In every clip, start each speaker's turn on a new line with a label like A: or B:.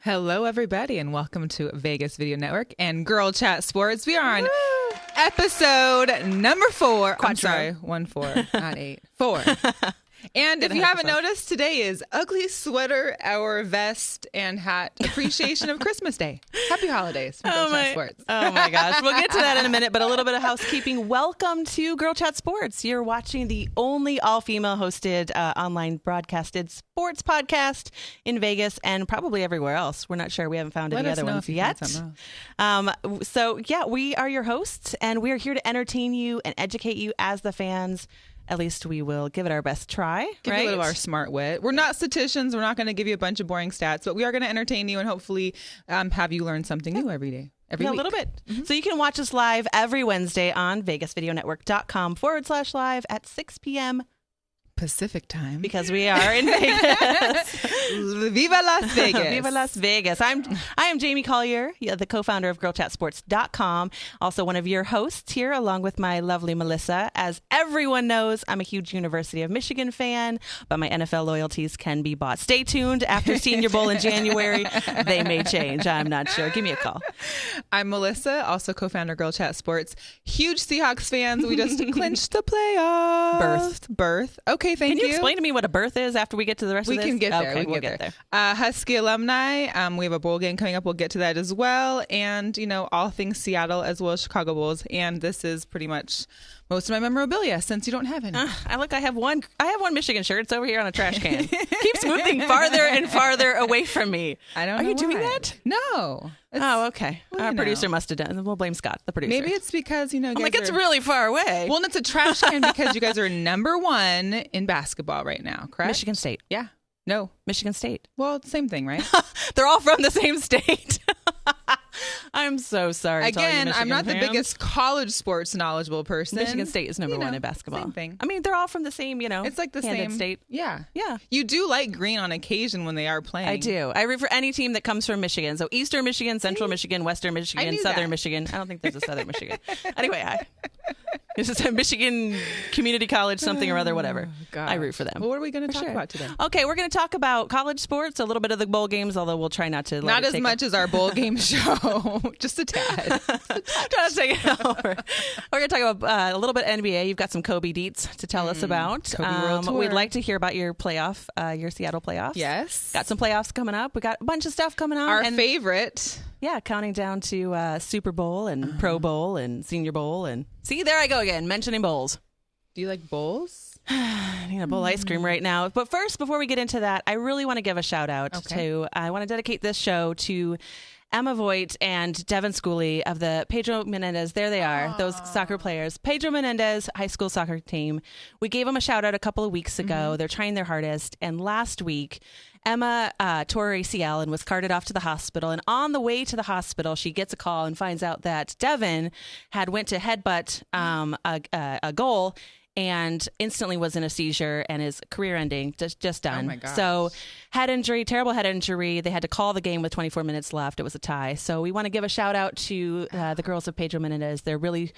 A: Hello, everybody, and welcome to Vegas Video Network and Girl Chat Sports. We are on episode number 4. I'm sorry, 1-4, not 8. 4. And if you haven't noticed, today is Ugly Sweater, our vest, and hat appreciation of Christmas Day. Happy holidays from Girl Chat Sports.
B: Oh my gosh. We'll get to that in a minute, but a little bit of housekeeping. Welcome to Girl Chat Sports. You're watching the only all-female hosted online broadcasted sports podcast in Vegas and probably everywhere else. We're not sure. We haven't found any other ones yet. So yeah, we are your hosts, and we're here to entertain you and educate you as the fans. At least we will give it our best try.
A: Give you a little of our smart wit. We're not statisticians. We're not going to give you a bunch of boring stats, but we are going to entertain you and hopefully have you learn something new every day. Every week.
B: A little bit. Mm-hmm. So you can watch us live every Wednesday on VegasVideoNetwork.com/live at 6 p.m.
A: Pacific time.
B: Because we are in Vegas.
A: Viva Las Vegas.
B: Viva Las Vegas. I am Jamie Collier, the co-founder of GirlChatSports.com. Also one of your hosts here, along with my lovely Melissa. As everyone knows, I'm a huge University of Michigan fan, but my NFL loyalties can be bought. Stay tuned. After Senior Bowl in January, they may change. I'm not sure. Give me a call.
A: I'm Melissa, also co-founder of Girl Chat Sports. Huge Seahawks fans. We just clinched the playoffs. Birth. Okay, thank you.
B: Can you explain to me what a berth is after we get to the rest of this?
A: We can get there.
B: Okay, we'll get there.
A: Husky alumni. We have a bowl game coming up. We'll get to that as well. And, all things Seattle as well as Chicago Bulls. And this is pretty much most of my memorabilia since you don't have any.
B: I have one Michigan shirt. It's over here on a trash can. Keeps moving farther and farther away from me.
A: I don't know.
B: Are you
A: why.
B: doing that?
A: No.
B: Oh, okay. Our producer must have done. We'll blame Scott, the producer.
A: Maybe it's because,
B: it's really far away.
A: Well, and it's a trash can because you guys are number 1 in basketball right now, correct?
B: Michigan State.
A: Yeah. No.
B: Michigan State.
A: Well, it's the same thing, right?
B: They're all from the same state. I'm so sorry.
A: Again, I'm not the biggest college sports knowledgeable person.
B: Michigan State is number 1 in basketball.
A: Same thing.
B: I mean, they're all from the same,
A: it's like the same
B: state.
A: Yeah.
B: Yeah.
A: You do like green on occasion when they are playing.
B: I do. I root for any team that comes from Michigan. So Eastern Michigan, Central Michigan, Western Michigan, Southern Michigan. I don't think there's a Southern Michigan. Anyway, it's just a Michigan Community College, something or other, whatever. I root for them.
A: Well, what are we going to talk about today?
B: Okay, we're going to talk about college sports, a little bit of the bowl games, although we'll try not to.
A: Not as much as our bowl game show. Just a tad.
B: Trying to take it over. We're going to talk about a little bit NBA. You've got some Kobe deets to tell us about.
A: Kobe World Tour.
B: We'd like to hear about your playoff, your Seattle playoffs.
A: Yes.
B: Got some playoffs coming up. We got a bunch of stuff coming on.
A: Our favorite.
B: Yeah, counting down to Super Bowl and Pro Bowl and Senior Bowl. And see, there I go again, mentioning bowls.
A: Do you like bowls?
B: I need a bowl of ice cream right now. But first, before we get into that, I really want to give a shout out to, I want to dedicate this show to Emma Voigt and Devin Schooley of the Pedro Menendez. There they are, those soccer players. Pedro Menendez high school soccer team. We gave them a shout out a couple of weeks ago. They're trying their hardest. And last week, Emma tore her ACL and was carted off to the hospital. And on the way to the hospital, she gets a call and finds out that Devin had went to headbutt a goal and instantly was in a seizure and is career ending, just done.
A: Oh my gosh.
B: So head injury, terrible head injury. They had to call the game with 24 minutes left. It was a tie. So we want to give a shout out to the girls of Pedro Menendez. They're really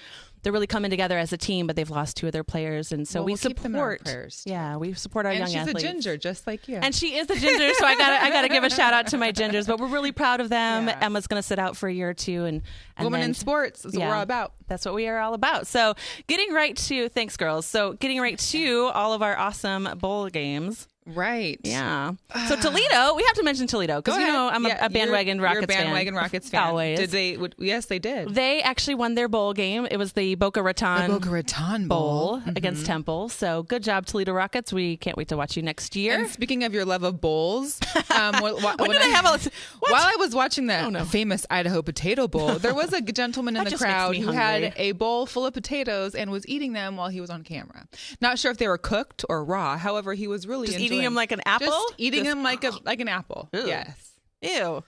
B: coming together as a team, but they've lost 2 of their players. And so we support
A: keep them in our prayers.
B: Yeah, we support our young athletes.
A: And she's a ginger, just like you.
B: And she is a ginger, so I gotta give a shout out to my gingers. But we're really proud of them. Yeah. Emma's going to sit out for a year or 2. And
A: Women in sports is what we're all about.
B: That's what we are all about. So thanks, girls. So getting right to all of our awesome bowl games.
A: Right.
B: Yeah. So Toledo, we have to mention Toledo because I'm a bandwagon Rockets fan.
A: You're a bandwagon Rockets fan.
B: Always.
A: Did they? Yes, they did.
B: They actually won their bowl game. It was the Boca Raton Bowl against Temple. So good job, Toledo Rockets. We can't wait to watch you next year.
A: And speaking of your love of bowls, while
B: I
A: was watching that famous Idaho Potato Bowl, there was a gentleman in the crowd who had a bowl full of potatoes and was eating them while he was on camera. Not sure if they were cooked or raw. However, he was really
B: eating them like an apple.
A: Them like an apple. Ew. Yes.
B: Ew. All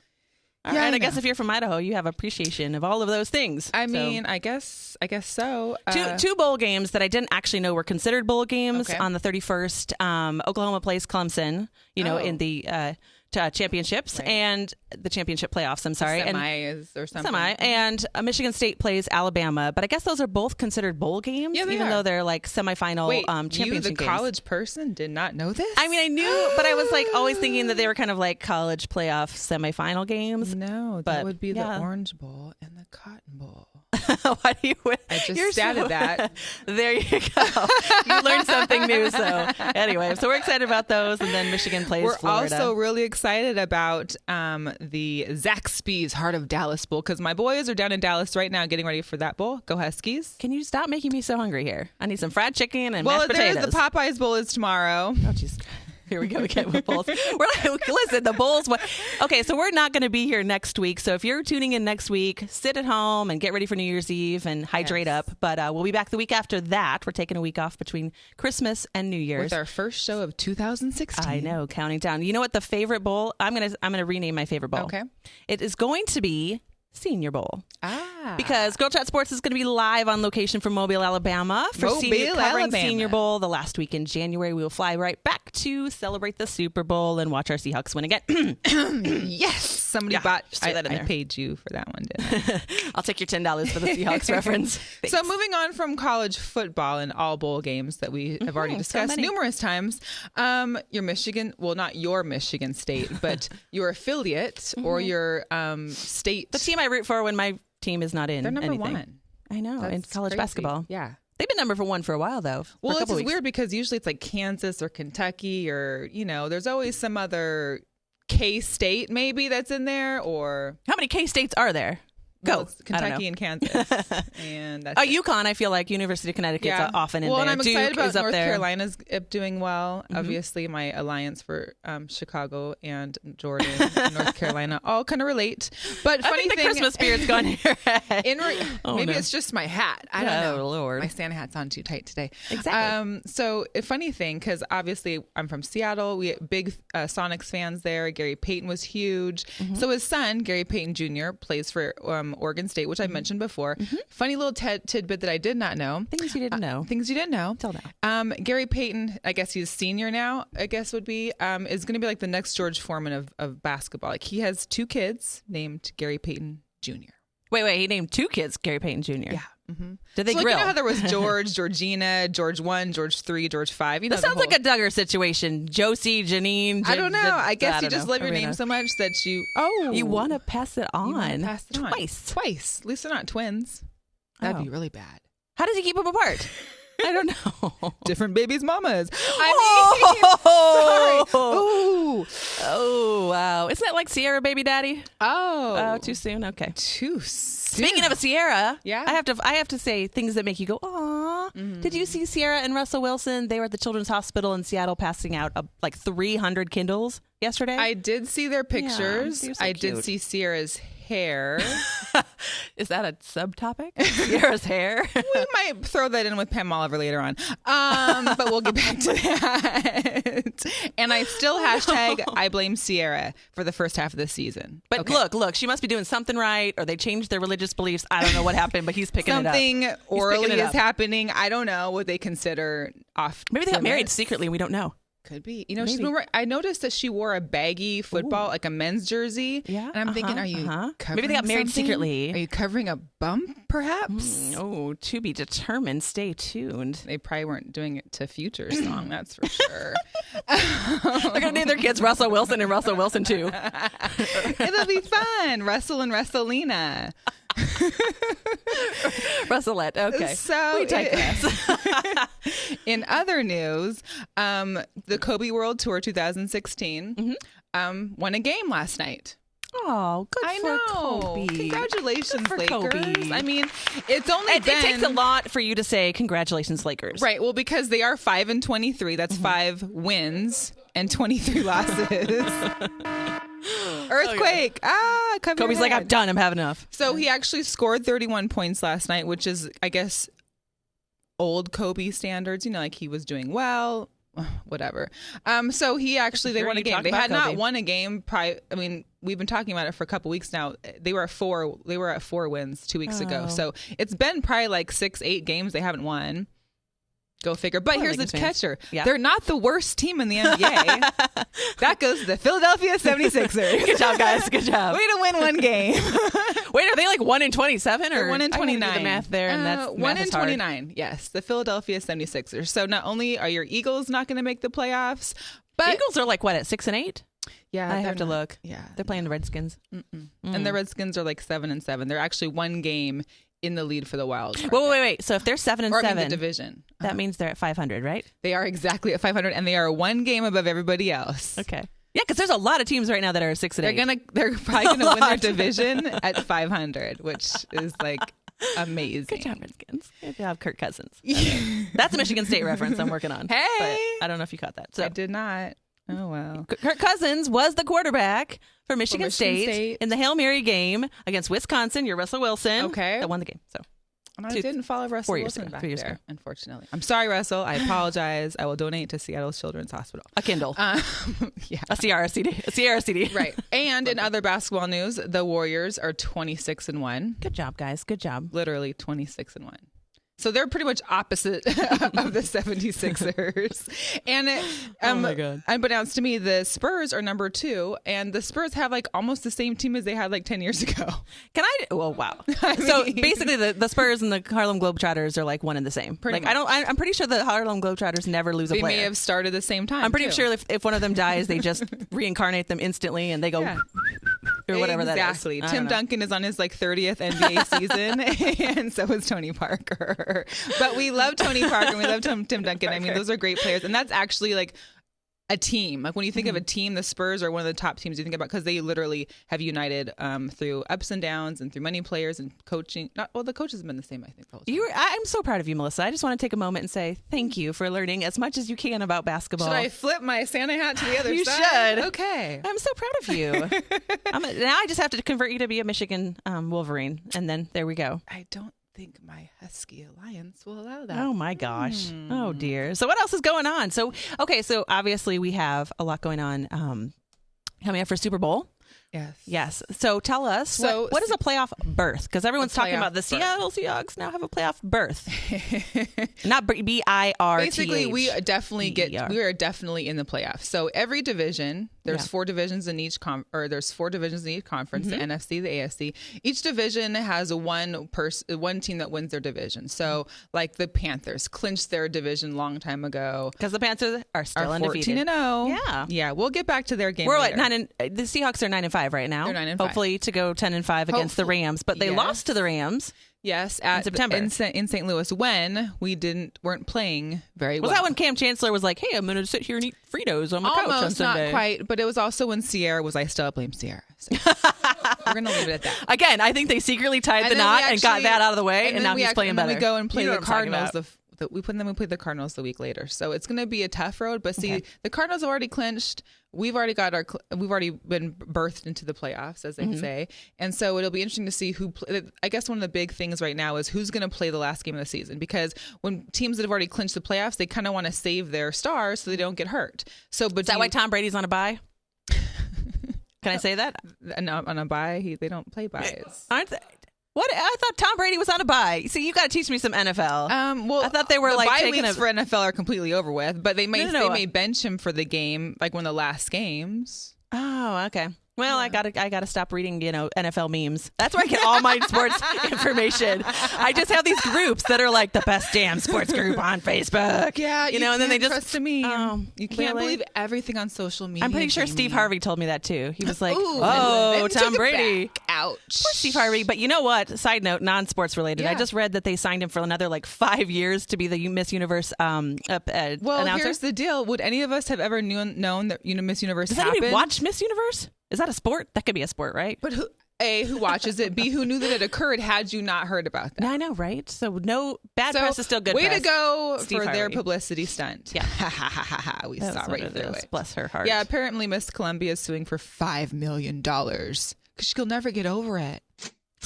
B: right. I guess if you're from Idaho, you have appreciation of all of those things.
A: I mean, I guess so.
B: Two bowl games that I didn't actually know were considered bowl games on the 31st. Oklahoma plays Clemson, in the championships and the championship playoffs. I'm sorry,
A: semis or something.
B: And Michigan State plays Alabama, but I guess those are both considered bowl games, even though they're like semifinal championship
A: you, the
B: games.
A: College person, did not know this?
B: I mean, I knew, but I was like always thinking that they were kind of like college playoff semifinal games.
A: No, that would be the Orange Bowl and the Cotton Bowl.
B: Why do you?
A: I just statted that.
B: There you go. You learned something new. So anyway, so we're excited about those, and then Michigan plays Florida.
A: We're also really excited about the Zaxby's Heart of Dallas Bowl because my boys are down in Dallas right now getting ready for that bowl. Go Huskies!
B: Can you stop making me so hungry here? I need some fried chicken and mashed potatoes.
A: Well, the Popeyes Bowl is tomorrow.
B: Oh, jeez. Here we go again with bowls. Listen, the bowls. Okay, so we're not going to be here next week. So if you're tuning in next week, sit at home and get ready for New Year's Eve and hydrate up. But we'll be back the week after that. We're taking a week off between Christmas and New Year's.
A: With our first show of 2016.
B: I know, counting down. You know what the favorite bowl? I'm gonna rename my favorite bowl.
A: Okay.
B: It is going to be Senior Bowl. Because Girl Chat Sports is going to be live on location from Mobile, Alabama for Senior Bowl the last week in January. We will fly right back to celebrate the Super Bowl and watch our Seahawks win again.
A: Yes. Somebody I paid you for that one, didn't I?
B: I'll take your $10 for the Seahawks reference. Thanks.
A: So moving on from college football and all bowl games that we have already discussed numerous times, your Michigan, well, not your Michigan State, but your affiliate or your state.
B: The team I root for when my team is not in
A: They're number
B: anything.
A: one.
B: I know.
A: That's
B: in college
A: crazy.
B: Basketball.
A: Yeah.
B: They've been number one for a while, though.
A: Well, it's weird because usually it's like Kansas or Kentucky or, there's always some other K-State maybe that's in there or...
B: How many K-States are there? Go.
A: Well, Kentucky and Kansas. And that's
B: UConn, I feel like University of Connecticut's often in there.
A: Well, and I'm excited
B: Duke
A: about North Carolina's doing well. Obviously, my alliance for Chicago and Jordan and North Carolina all kind of relate. But
B: I think the Christmas spirit's gone here.
A: Maybe it's just my hat. I don't know.
B: Oh, Lord.
A: My Santa hat's on too tight today.
B: Exactly.
A: So a funny thing, because obviously I'm from Seattle. We had big Sonics fans there. Gary Payton was huge. So his son, Gary Payton Jr., plays for Oregon State, which I mentioned before. Funny little tidbit that I did not know.
B: Things you didn't know.
A: Things you didn't know.
B: Till now.
A: Gary Payton, I guess he's senior now, I guess would be, is going to be like the next George Foreman of basketball. Like he has 2 kids named Gary Payton Jr.
B: Wait, he named 2 kids Gary Payton Jr.
A: Yeah.
B: Did they
A: so
B: grill?
A: You know how there was George, Georgina, George 1, George 3, George 5?
B: This sounds like a Duggar situation. Josie, Janine.
A: I don't know. I guess you just love your name so much that you... Oh.
B: You want to pass it on.
A: Pass it on. Twice. At least they're not twins. That'd be really bad.
B: How does he keep them apart? I don't know.
A: Different babies' mamas. Sorry. Ooh.
B: Oh, wow. Isn't that like Sierra baby daddy?
A: Oh,
B: too soon? Okay.
A: Too soon.
B: Speaking of a Sierra,
A: yeah.
B: I have to say things that make you go, aw. Did you see Sierra and Russell Wilson? They were at the Children's Hospital in Seattle passing out like 300 Kindles yesterday.
A: I did see their pictures.
B: Yeah,
A: I did see Sierra's hair.
B: Is that a subtopic? Sierra's hair?
A: We might throw that in with Pam Oliver later on. But we'll get back to that. And I still hashtag I blame Sierra for the first half of the season.
B: But look, she must be doing something right, or they changed their religious beliefs. I don't know what happened, but he's picking
A: something
B: it up.
A: Something orally is happening. I don't know what they consider off.
B: Maybe they got married secretly and we don't know.
A: Could be. She's been I noticed that she wore a baggy football, like a men's jersey.
B: Yeah.
A: And I'm thinking, are you covering
B: Maybe they got married
A: something?
B: secretly.
A: Are you covering a bump, perhaps?
B: To be determined. Stay tuned.
A: They probably weren't doing it to Future's song, that's for sure.
B: They're going to name their kids Russell Wilson and Russell Wilson, too.
A: It'll be fun. Russell and Russellina.
B: Russellette. Okay.
A: So
B: we digress.
A: In other news, the Kobe World Tour 2016 won a game last night.
B: Oh, good for Kobe.
A: Congratulations, Lakers. Kobe. I mean, it's only
B: it takes a lot for you to say congratulations, Lakers.
A: Right. Well, because they are 5-23. That's 5 wins and 23 losses. Earthquake.
B: Kobe's like, I'm done. I'm having enough.
A: So he actually scored 31 points last night, which is, I guess, old Kobe standards. Like he was doing well, whatever. So he actually, they won a game. They had not won a game. We've been talking about it for a couple weeks now. They were at 4 wins 2 weeks ago. So it's been probably like 6-8 games they haven't won. Go figure. But here's the catcher.
B: Yeah.
A: They're not the worst team in the NBA. That goes to the Philadelphia 76ers.
B: Good job, guys. Good job.
A: Way to win one game.
B: Wait, are they like 1-27 or
A: 1-29?
B: The math there, and that's
A: 1-29. Yes, the Philadelphia 76ers. So not only are your Eagles not going to make the playoffs, but
B: Eagles are like what, at 6-8?
A: Yeah,
B: I have to look.
A: Yeah,
B: they're playing the Redskins,
A: and the Redskins are like 7-7. They're actually one game in the lead for the wild card.
B: Wait. So if they're 7-7,
A: the division,
B: that means they're at 500, right?
A: They are exactly at 500, and they are one game above everybody else.
B: Okay. Yeah, because there's a lot of teams right now that are 6-8.
A: They're probably gonna win their division at 500, which is like amazing.
B: Good job, Redskins. Good job, Kirk Cousins. That's a Michigan State reference I'm working on.
A: Hey,
B: but I don't know if you caught that. So
A: I did not. Oh wow.
B: Kirk Cousins was the quarterback for Michigan State in the Hail Mary game against Wisconsin. You're Russell Wilson.
A: Okay,
B: that won the game. So.
A: And I didn't follow Russell Wilson back there, unfortunately. I'm sorry, Russell. I apologize. I will donate to Seattle Children's Hospital.
B: A Kindle.
A: Yeah.
B: A Sierra CD.
A: Right. And in other basketball news, the Warriors are 26-1.
B: Good job, guys. Good job.
A: Literally 26-1. So they're pretty much opposite of the 76ers. And
B: oh my God.
A: Unbeknownst to me, the Spurs are number 2, and the Spurs have like almost the same team as they had like 10 years ago.
B: Well, wow. So basically the Spurs and the Harlem Globetrotters are like one and the same. I'm pretty sure the Harlem Globetrotters never lose a player.
A: They may have started the same time.
B: I'm pretty sure if one of them dies, they just reincarnate them instantly and they go or whatever that is.
A: Exactly. Tim Duncan is on his like 30th NBA season, and so is Tony Parker. But we love Tony Parker and we love Tim Duncan. I mean, those are great players, and that's actually like a team. Like when you think of a team, the Spurs are one of the top teams you think about because they literally have united through ups and downs and through many players and coaching. The coaches have been the same, I think. The whole time.
B: I'm so proud of you, Melissa. I just want to take a moment and say thank you for learning as much as you can about basketball.
A: Should I flip my Santa hat to the other
B: side? You should.
A: Okay.
B: I'm so proud of you. Now I just have to convert you to be a Michigan Wolverine, and then there we go.
A: I don't think my Husky Alliance will allow that.
B: Oh my gosh. Oh dear. So what else is going on? So obviously we have a lot going on coming up for Super Bowl. Yes. So tell us, what is a playoff berth? Because everyone's talking about the Seattle Seahawks now have a playoff berth. Not BIRTH.
A: Basically, we are definitely in the playoffs. So every division, there's 4 divisions in each there's 4 divisions in each conference, the NFC, the AFC. Each division has one team that wins their division. So like the Panthers clinched their division long time ago.
B: Because the Panthers are still undefeated.
A: 14-0. Yeah, we'll get back to their game later.
B: The Seahawks are 9-5 right now.
A: They're 9-5.
B: Hopefully to go 10-5 against the Rams, but they lost to the Rams.
A: Yes,
B: in September
A: in St. Louis when we weren't playing very well.
B: Was that when Cam Chancellor was like, "Hey, I'm going to sit here and eat Fritos on my couch on Sunday"?
A: Not quite, but it was also when Sierra was. I still blame Sierra. So we're going to leave it at that.
B: Again, I think they secretly tied the knot and got that out of the way, and now he's playing better.
A: And then we go and play the Cardinals. We play the Cardinals the week later, so it's going to be a tough road. But see, the Cardinals have already clinched. We've already been birthed into the playoffs, as they say, and so it'll be interesting to see who. I guess one of the big things right now is who's going to play the last game of the season, because when teams that have already clinched the playoffs, they kind of want to save their stars so they don't get hurt. So, but
B: is that why Tom Brady's on a bye? Can I say that?
A: No, on a bye, they don't play byes.
B: Aren't they? What? I thought Tom Brady was on a bye. See, you got to teach me some NFL.
A: Well,
B: I thought they were
A: the
B: like
A: bye weeks for NFL are completely over with, but they may bench him for the game, like one of the last games.
B: Oh, okay. Well, I gotta stop reading, NFL memes. That's where I get all my sports information. I just have these groups that are like the best damn sports group on Facebook.
A: Yeah,
B: and then they just
A: trust a meme. You can't believe everything on social media.
B: I'm pretty sure Steve Harvey told me that too. He was like,
A: "Oh,
B: Tom Brady,
A: ouch."
B: Poor Steve Harvey. But you know what? Side note, non-sports related. I just read that they signed him for another 5 years to be the Miss Universe announcer.
A: Here's the deal: would any of us have ever known that Miss Universe
B: Does
A: happened?
B: anybody watch Miss Universe? Is that a sport? That could be a sport, right?
A: But who watches it? B, who knew that it occurred had you not heard about that?
B: I know, right? So press is still good press.
A: Way to go
B: Steve
A: for
B: Harvey.
A: Their publicity stunt.
B: Yeah.
A: We saw right through it.
B: Bless her heart.
A: Yeah, apparently Miss Columbia is suing for $5 million because she'll never get over it.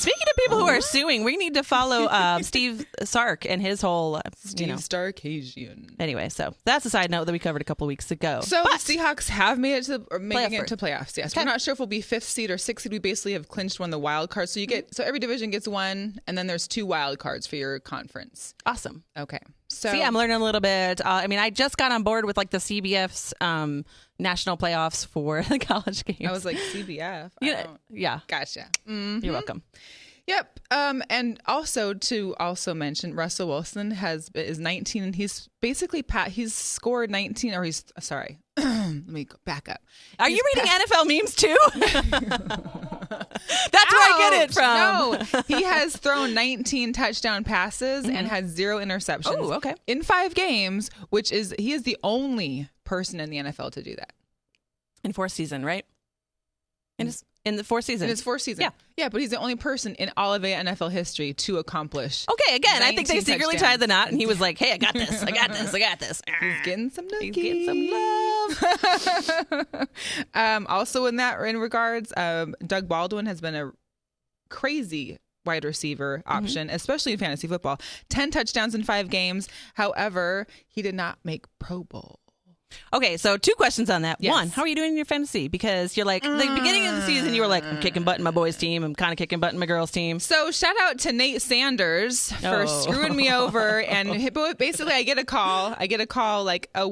B: Speaking of people who are suing, we need to follow Steve Sark and his whole
A: Starkasian.
B: Anyway, so that's a side note that we covered a couple weeks ago.
A: So the Seahawks have made it to making it to playoffs. Yes, we're not sure if we'll be 5th seed or 6th seed. We basically have clinched one of the wild cards. So you get every division gets one, and then there's 2 wild cards for your conference.
B: Awesome.
A: Okay. So
B: yeah, I'm learning a little bit. I mean, I just got on board with like the CBF's national playoffs for the college games.
A: I was like, CBF?
B: Yeah.
A: Gotcha.
B: Mm-hmm. You're welcome.
A: Yep. And also to mention, Russell Wilson is 19, and he's basically he's scored 19, or he's sorry. Let me go back up.
B: Are you reading NFL memes too? That's where I get it from.
A: No, he has thrown 19 touchdown passes and has 0 interceptions.
B: Oh, okay.
A: In 5 games, he is the only person in the NFL to do that.
B: In 4th season, right? In the 4th season.
A: In his 4th season. Yeah, but he's the only person in all of NFL history to accomplish.
B: Okay, again, I think they secretly tied the knot, and he was like, hey, I got this. I got this. I got this.
A: He's getting some nookies.
B: He's getting some love.
A: Also in regards, Doug Baldwin has been a crazy wide receiver option, especially in fantasy football. 10 touchdowns in 5 games. However, he did not make Pro Bowl.
B: Okay, so 2 questions on that.
A: Yes.
B: 1, how are you doing in your fantasy? Because you're like, the beginning of the season, you were like, I'm kicking butt in my boys' team. I'm kind of kicking butt in my girls' team.
A: So shout out to Nate Sanders for screwing me over. And basically, I get a call like a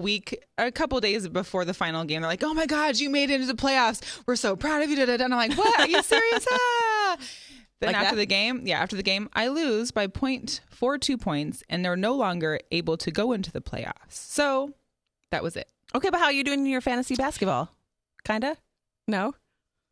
A: couple days before the final game. They're like, oh my God, you made it into the playoffs. We're so proud of you. And I'm like, what? Are you serious? Then after the game, I lose by 0.42 points, and they're no longer able to go into the playoffs. So that was it.
B: Okay, but how are you doing in your fantasy basketball? Kinda? No?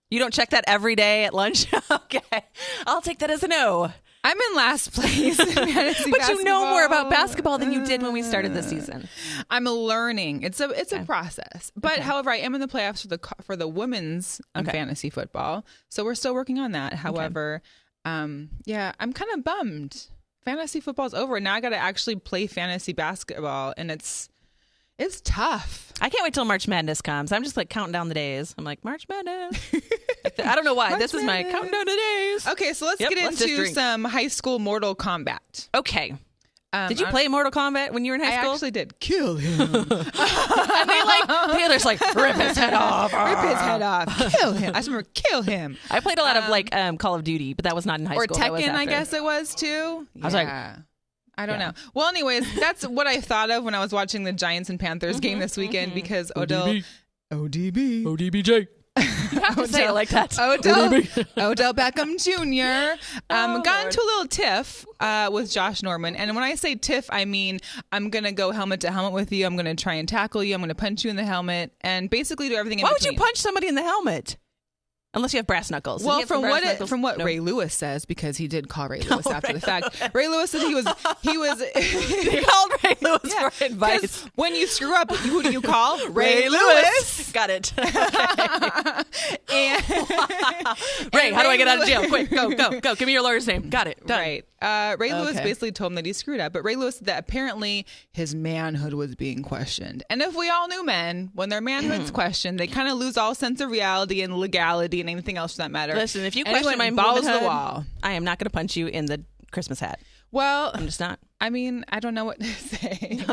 B: You don't check that every day at lunch? Okay. I'll take that as a no.
A: I'm in last place in fantasy
B: But you know more about basketball than you did when we started this season.
A: I'm learning. It's a process. But however, I am in the playoffs for the women's fantasy football. So we're still working on that. However, I'm kind of bummed. Fantasy football's over. Now I got to actually play fantasy basketball, and it's tough.
B: I can't wait till March Madness comes. I'm just like counting down the days. I'm like, March Madness. I don't know why. This is my counting down the days.
A: Okay, so let's get into some high school Mortal Kombat.
B: Okay. Did you play Mortal Kombat when you were in high school?
A: I actually did. Kill him.
B: And the others like, rip his head off.
A: Rip his head off. Kill him. I just remember, kill him.
B: I played a lot of Call of Duty, but that was not in high school.
A: Or Tekken, I guess it was too.
B: I was like,
A: I don't know. Well, anyways, that's what I thought of when I was watching the Giants and Panthers game this weekend because ODB.
B: ODBJ. You have to say it like that.
A: Odell Beckham Jr. Got into a little tiff with Josh Norman. And when I say tiff, I mean I'm going to go helmet to helmet with you. I'm going to try and tackle you. I'm going to punch you in the helmet and basically do everything in between.
B: Why would you punch somebody in the helmet? Unless you have brass knuckles.
A: Well, from what Ray Lewis says, because he did call Ray Lewis after the fact. Ray Lewis said he was
B: he called Ray Lewis for advice.
A: When you screw up, who do you call? Ray Lewis.
B: Got it. Okay.
A: Ray,
B: how do I get out of jail? Quick, go. Give me your lawyer's name. Got it. Done.
A: Right. Ray Lewis basically told him that he screwed up, but Ray Lewis said that apparently his manhood was being questioned. And if we all knew men, when their manhood's questioned, they kind of lose all sense of reality and legality and anything else for that matter.
B: Listen, if you question my womanhood, I am not going to punch you in the Christmas hat.
A: Well,
B: I'm just not.
A: I mean, I don't know what to say.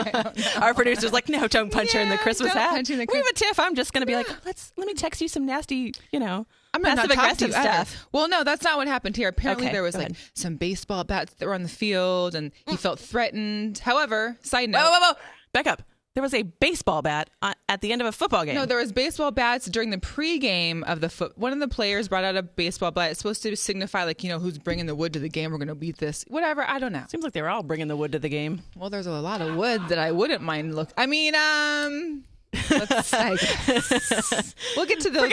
B: Our producer's like, no, don't punch her in the Christmas hat.
A: We have
B: a tiff. I'm just going to be like, let me text you some nasty,
A: I'm not
B: passive aggressive stuff.
A: Well, no, that's not what happened here. Apparently there was some baseball bats that were on the field and he felt threatened. However, side note.
B: Whoa. Back up. There was a baseball bat at the end of a football game.
A: No, there was baseball bats during the pregame of the one of the players brought out a baseball bat. It's supposed to signify who's bringing the wood to the game. We're going to beat this. Whatever. I don't know.
B: Seems like they were all bringing the wood to the game.
A: Well, there's a lot of wood that I wouldn't mind I mean, I guess. We'll get to those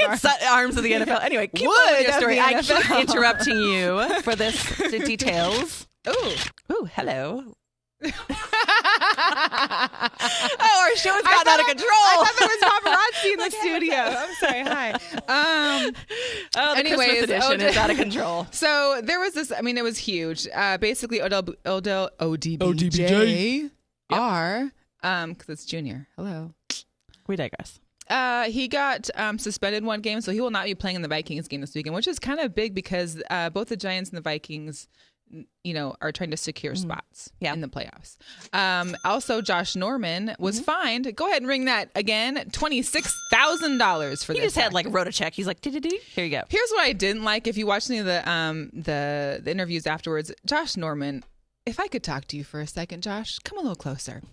B: arms of the NFL. Anyway, keep going with your story. I keep interrupting you for the details. Ooh, hello. Our show's gotten out of control.
A: I thought there was paparazzi in the studio. I'm sorry. Hi.
B: The
A: anyways,
B: Christmas edition is out of control.
A: So there was this. I mean, it was huge. Basically, ODBJ
B: ODBJ
A: R. Because it's Junior. Hello.
B: We digress.
A: he got suspended one game, so he will not be playing in the Vikings game this weekend, which is kind of big because both the Giants and the Vikings, are trying to secure spots in the playoffs. Also, Josh Norman was fined. Go ahead and ring that again. $26,000 for this.
B: He just had wrote a check. He's like, here you go.
A: Here's what I didn't like. If you watch any of the interviews afterwards, Josh Norman. If I could talk to you for a second, Josh, come a little closer.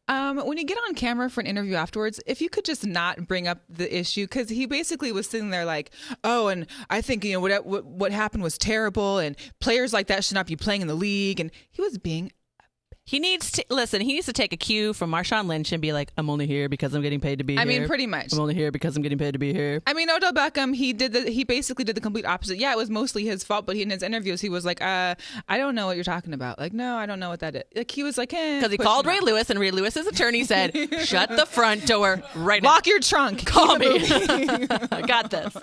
A: When you get on camera for an interview afterwards, if you could just not bring up the issue, because he basically was sitting there like, oh, and I think, what happened was terrible, and players like that should not be playing in the league. And he was being...
B: He needs to take a cue from Marshawn Lynch and be like, I'm only here because I'm getting paid to be here.
A: I mean, pretty much.
B: I'm only here because I'm getting paid to be here.
A: I mean, Odell Beckham, he basically did the complete opposite. Yeah, it was mostly his fault, but in his interviews, he was like, I don't know what you're talking about. Like, no, I don't know what that is. Like, he was like,
B: because he called Ray Lewis, and Ray Lewis's attorney said, shut the front door right now.
A: Lock your trunk.
B: Call me. I got this.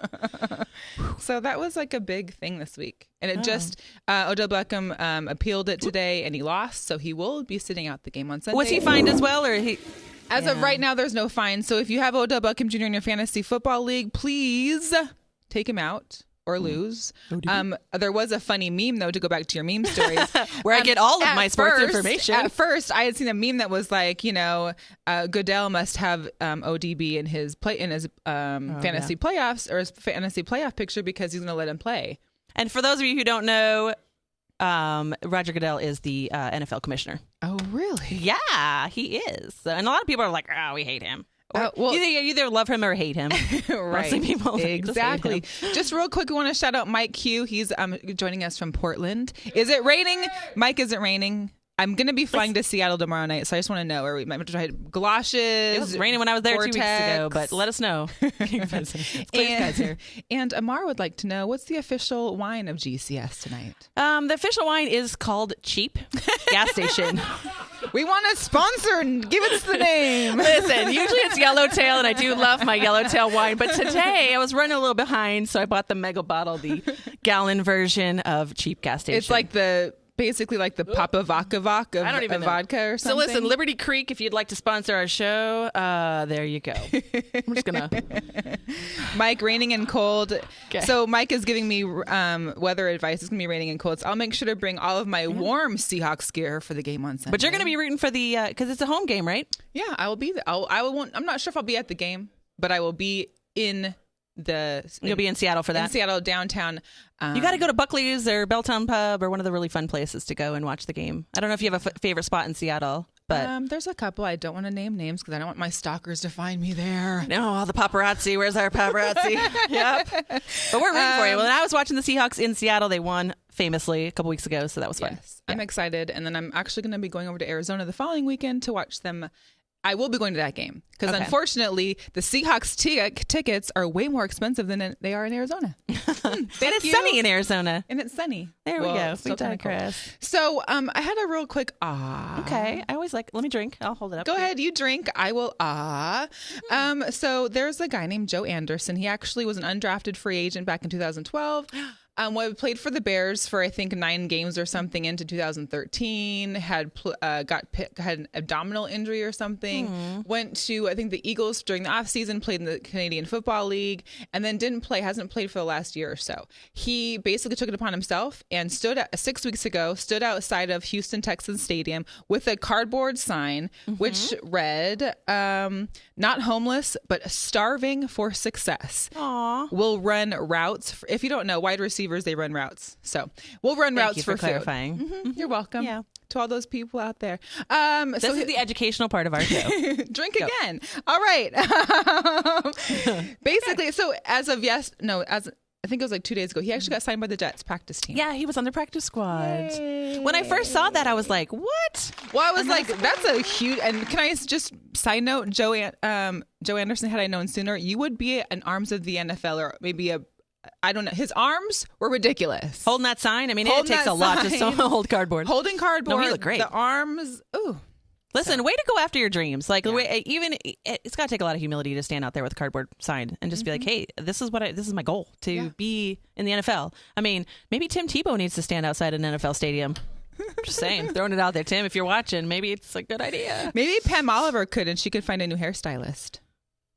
A: So that was like a big thing this week. And it Odell Beckham appealed it today, and he lost, so he will be sitting out the game on Sunday.
B: Was he fined as well, or he?
A: As of right now, there's no fine. So if you have Odell Beckham Jr. in your fantasy football league, please take him out or lose. There was a funny meme, though, to go back to your meme stories,
B: where I get all of my sports information.
A: At first, I had seen a meme that was like, Goodell must have ODB in his fantasy playoffs or his fantasy playoff picture because he's going to let him play.
B: And for those of you who don't know, Roger Goodell is the NFL commissioner.
A: Oh, really?
B: Yeah, he is. And a lot of people are like, oh, we hate him. You either love him or hate him.
A: Right.
B: Mostly people
A: exactly. Just real quick, we want to shout out Mike Q. He's joining us from Portland. Is it raining? Mike, is it raining? I'm going to be flying to Seattle tomorrow night, so I just want to know. Are we might try galoshes?
B: It was raining when I was there
A: Vortex.
B: 2 weeks ago, but let us know.
A: And Amar would like to know, what's the official wine of GCS tonight?
B: The official wine is called Cheap Gas Station.
A: We want a sponsor and give us the name.
B: Listen, usually it's Yellowtail, and I do love my Yellowtail wine, but today I was running a little behind, so I bought the mega bottle, the gallon version of Cheap Gas Station.
A: It's like basically like the Papa Vodka of vodka or something.
B: So listen, Liberty Creek, if you'd like to sponsor our show, there you go. I'm just going to...
A: Mike, raining and cold.
B: Okay.
A: So Mike is giving me weather advice. It's going to be raining and cold. So I'll make sure to bring all of my warm Seahawks gear for the game on Sunday.
B: But you're going to be rooting for the... Because it's a home game, right?
A: Yeah, I will be there. I'm not sure if I'll be at the game, but I will be in...
B: You'll be in Seattle for that.
A: In Seattle, downtown.
B: You got to go to Buckley's or Belltown Pub or one of the really fun places to go and watch the game. I don't know if you have a favorite spot in Seattle, but
A: there's a couple. I don't want to name names because I don't want my stalkers to find me there.
B: No, all the paparazzi. Where's our paparazzi? Yep. But we're rooting for you. Well, I was watching the Seahawks in Seattle. They won famously a couple weeks ago, so that was fun.
A: Yes, yeah. I'm excited, and then I'm actually going to be going over to Arizona the following weekend to watch them. I will be going to that game because unfortunately the Seahawks tickets are way more expensive than they are in Arizona.
B: And it's sunny in Arizona.
A: And it's sunny.
B: There we go. We digress.
A: So I had a real quick
B: Okay. I always let me drink. I'll hold it up.
A: Go ahead. You drink. I will So there's a guy named Joe Anderson. He actually was an undrafted free agent back in 2012. Played for the Bears for I think 9 games or something into 2013. Had an abdominal injury or something. Went to I think the Eagles during the offseason. Played in the Canadian Football League and then hasn't played for the last year or so. He basically took it upon himself and 6 weeks ago stood outside of Houston Texans Stadium with a cardboard sign which read, "Not homeless but starving for success."
B: Aww.
A: We'll run routes. If you don't know, wide receivers, they run routes. So we'll run routes for
B: clarifying.
A: Food. You're welcome.
B: Yeah.
A: To all those people out there.
B: This is the educational part of our show.
A: Drink again. All right. Basically, so as I think it was like 2 days ago, he actually got signed by the Jets practice team.
B: Yeah, he was on the practice squad.
A: Yay.
B: When I first saw that, I was like, what?
A: Well, I was like, that's a huge, and can I just side note, Joe Anderson, had I known sooner, you would be an arms of the NFL or maybe I don't know. His arms were ridiculous.
B: Holding that sign? I mean, it takes a lot just to hold cardboard.
A: Holding cardboard.
B: No, he looked great.
A: The arms, ooh.
B: Listen, way to go after your dreams. Like, it's got to take a lot of humility to stand out there with a cardboard sign and just be like, hey, this is my goal to be in the NFL. I mean, maybe Tim Tebow needs to stand outside an NFL stadium. Just saying, throwing it out there. Tim, if you're watching, maybe it's a good idea.
A: Maybe Pam Oliver could, and she could find a new hairstylist.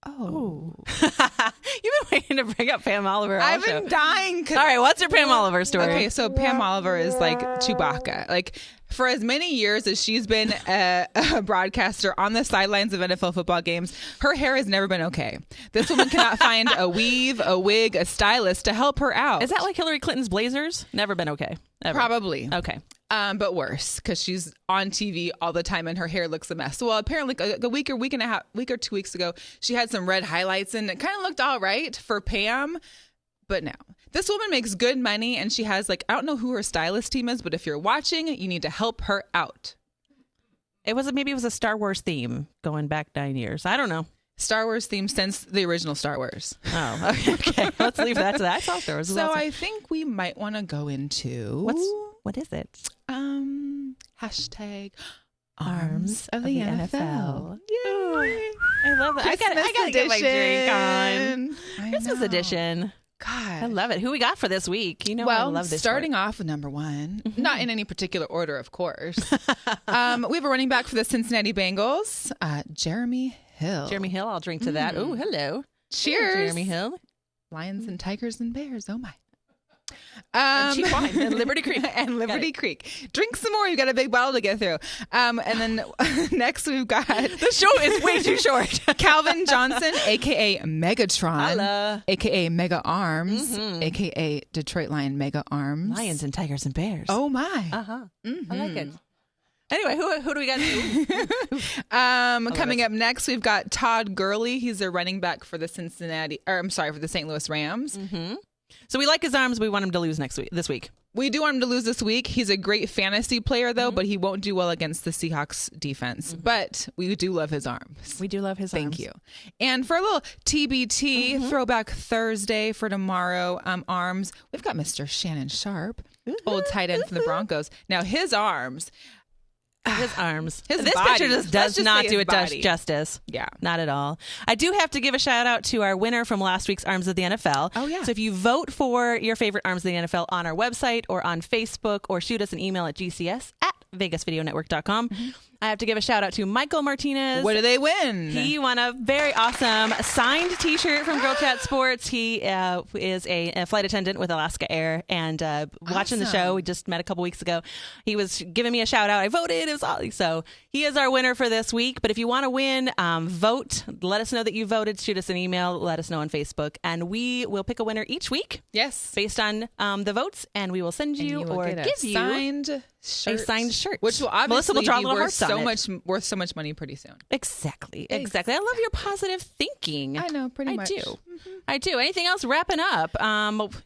A: Oh.
B: You've been waiting to bring up Pam Oliver.
A: I've been dying.
B: All right, what's your Pam Oliver story?
A: Okay, so Pam Oliver is like Chewbacca. Like, for as many years as she's been a broadcaster on the sidelines of NFL football games, her hair has never been okay. This woman cannot find a weave, a wig, a stylist to help her out.
B: Is that like Hillary Clinton's blazers? Never been okay. Ever.
A: Probably.
B: Okay.
A: But worse, because she's on TV all the time and her hair looks a mess. Well, apparently a week or 2 weeks ago, she had some red highlights and it kind of looked all right for Pam. But no, this woman makes good money and she has I don't know who her stylist team is, but if you're watching, you need to help her out.
B: Maybe it was a Star Wars theme going back 9 years. I don't know.
A: Star Wars theme since the original Star Wars.
B: Oh, okay. Let's leave that to that. I saw Star Wars.
A: So I think we might want to go into
B: what is it?
A: Hashtag Arms of the NFL.
B: Yay! I love it. I gotta get my drink on. Christmas edition.
A: God,
B: I love it. Who we got for this week? I love this.
A: Starting off with number one, not in any particular order, of course. We have a running back for the Cincinnati Bengals, Jeremy Hill.
B: Jeremy Hill, I'll drink to that. Oh, hello.
A: Cheers.
B: Jeremy Hill.
A: Lions and Tigers and Bears. Oh, my.
B: Cheap wine and Liberty Creek.
A: And Liberty Creek. Drink some more. You got a big bottle to get through. And then next we've got...
B: The show is way too short.
A: Calvin Johnson, a.k.a. Megatron.
B: Hello.
A: A.k.a. Mega Arms. A.k.a. Detroit Lion Mega Arms.
B: Lions and Tigers and Bears.
A: Oh, my.
B: Uh-huh. I like it. Anyway, who do we got?
A: Coming up next, we've got Todd Gurley. He's a running back for the for the St. Louis Rams.
B: Mm-hmm. So we like his arms. We want him to lose this week.
A: We do want him to lose this week. He's a great fantasy player, though, but he won't do well against the Seahawks defense. But we do love his arms.
B: We do love his arms.
A: Thank you. And for a little TBT, Throwback Thursday for tomorrow, arms, we've got Mr. Shannon Sharp, old tight end from the Broncos. Now, his arms...
B: His arms.
A: This
B: body.
A: picture
B: just does not do it justice.
A: Yeah.
B: Not at all. I do have to give a shout out to our winner from last week's Arms of the NFL.
A: Oh, yeah.
B: So if you vote for your favorite Arms of the NFL on our website or on Facebook or shoot us an email at GCS@VegasVideoNetwork.com, I have to give a shout out to Michael Martinez.
A: What do they win?
B: He won a very awesome signed T-shirt from Girl Chat Sports. He is a flight attendant with Alaska Air, and watching the show, we just met a couple weeks ago. He was giving me a shout out. I voted. It was all, so he is our winner for this week. But if you want to win, vote. Let us know that you voted. Shoot us an email. Let us know on Facebook, and we will pick a winner each week.
A: Yes,
B: based on the votes, and we will send you or give you
A: a signed shirt,
B: which will obviously be worth
A: so much money pretty soon.
B: Exactly. I love your positive thinking.
A: I know, pretty much.
B: I do. Anything else? Wrapping up.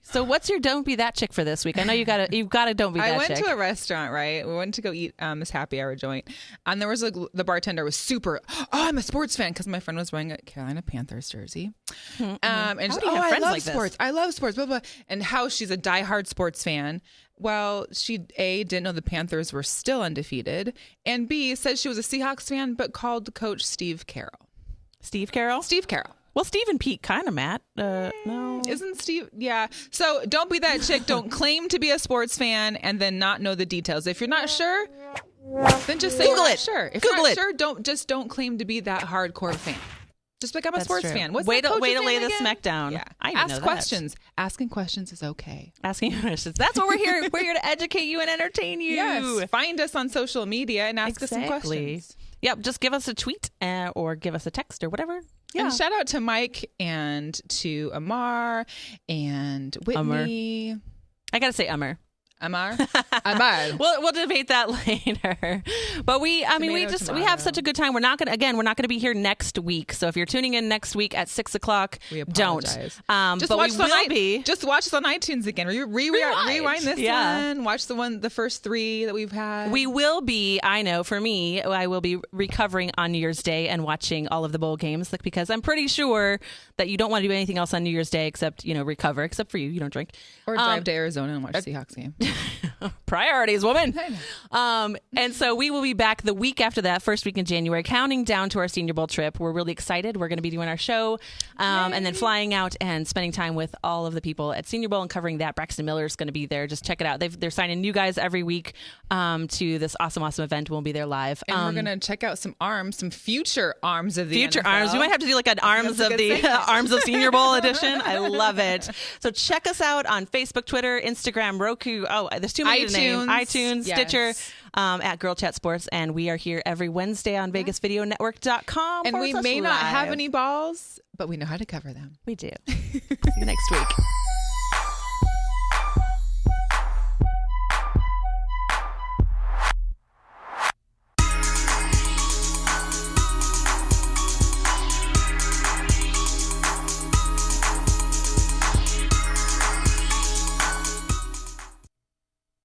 B: So what's your don't be that chick for this week? I know you've got to don't be that chick.
A: I went to a restaurant, right? We went to go eat this happy hour joint, and there was the bartender was super. Oh, I'm a sports fan because my friend was wearing a Carolina Panthers jersey. And
B: how do you have friends
A: I love
B: like
A: sports.
B: This?
A: I love sports. Blah, blah. And how she's a diehard sports fan. Well, she A, didn't know the Panthers were still undefeated, and B, said she was a Seahawks fan, but called coach Steve Carroll.
B: Steve Carroll?
A: Steve Carroll.
B: Well, Steve and Pete kind of, Matt. No.
A: Isn't Steve? Yeah. So don't be that chick. Don't claim to be a sports fan and then not know the details. If you're not sure, then just say
B: Google
A: you're
B: it.
A: Not sure. If
B: Google
A: you're not
B: it.
A: sure, don't claim to be that hardcore fan. Just become a sports fan. What's
B: way to lay
A: again?
B: the smack down.
A: Yeah.
B: I
A: Ask
B: know
A: questions. Asking questions is okay.
B: Asking questions. That's what we're here. We're here to educate you and entertain you.
A: Yes. Find us on social media and ask us some questions.
B: Yep. Just give us a tweet or give us a text or whatever. Yeah.
A: And shout out to Mike and to Amar and Whitney.
B: I got to say Amar.
A: Amar.
B: We'll debate that later. But we have such a good time. We're not gonna be here next week. So if you're tuning in next week at 6:00,
A: we apologize.
B: Don't.
A: Just
B: but
A: watch
B: we will be.
A: Just watch us on iTunes again. Rewind this one. Watch the first 3 that we've had.
B: We will be. I know. For me, I will be recovering on New Year's Day and watching all of the bowl games, because I'm pretty sure that you don't want to do anything else on New Year's Day except recover. Except for you don't drink
A: or drive to Arizona and watch the Seahawks game.
B: Priorities, woman. And so we will be back the week after that, first week in January, counting down to our Senior Bowl trip. We're really excited. We're going to be doing our show and then flying out and spending time with all of the people at Senior Bowl and covering that. Braxton Miller is going to be there. Just check it out. They're signing new guys every week to this awesome event. We'll be there live.
A: And we're going to check out some future arms of the
B: future
A: NFL.
B: Arms. We might have to do like an Arms of the Arms of Senior Bowl edition. I love it. So check us out on Facebook, Twitter, Instagram, Roku. Oh, there's too many to name. iTunes, yes. Stitcher, at Girl Chat Sports. And we are here every Wednesday on VegasVideoNetwork.com.
A: And we may not have any balls, but we know how to cover them.
B: We do. See you next week.